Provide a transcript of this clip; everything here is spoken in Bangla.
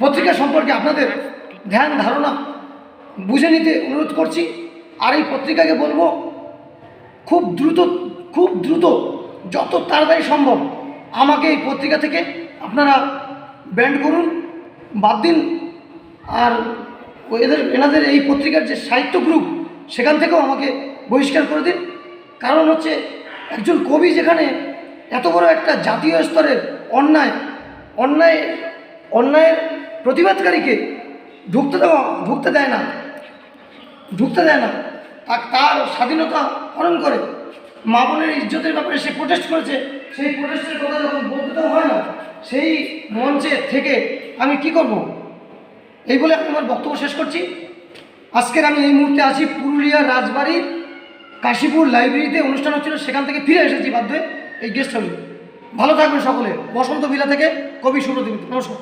পত্রিকা সম্পর্কে আপনাদের ধ্যান ধারণা বুঝে নিতে অনুরোধ করছি। আর এই পত্রিকাকে বলবো খুব দ্রুত যত তাড়াতাড়ি সম্ভব আমাকে এই পত্রিকা থেকে আপনারা ব্যান্ড করুন, বাদ দিন। আর এনাদের এই পত্রিকার যে সাহিত্য গ্রুপ সেখান থেকেও আমাকে বহিষ্কার করে দিন। কারণ হচ্ছে একজন কবি যেখানে এত বড় একটা জাতীয় স্তরের অন্যায়ের প্রতিবাদকারীকে ঢুকতে দেয় না, তার স্বাধীনতা হরণ করে মা বোনের ইজ্জতের ব্যাপারে সে প্রোটেস্ট করেছে, সেই প্রোটেস্টের কথা যখন বলতে তো হয় না, সেই মঞ্চে থেকে আমি কি করব? এই বলে আমি আমার বক্তব্য শেষ করছি। আজকের আমি এই মুহূর্তে আছি পুরুলিয়ার রাজবাড়ির কাশীপুর লাইব্রেরিতে অনুষ্ঠান হচ্ছিল, সেখান থেকে ফিরে এসেছি বাধ্য হয়ে এই গেস্ট হাউসে। ভালো থাকবেন সকলে। বসন্ত ভিলা থেকে কবি সুব্রত। নমস্কার।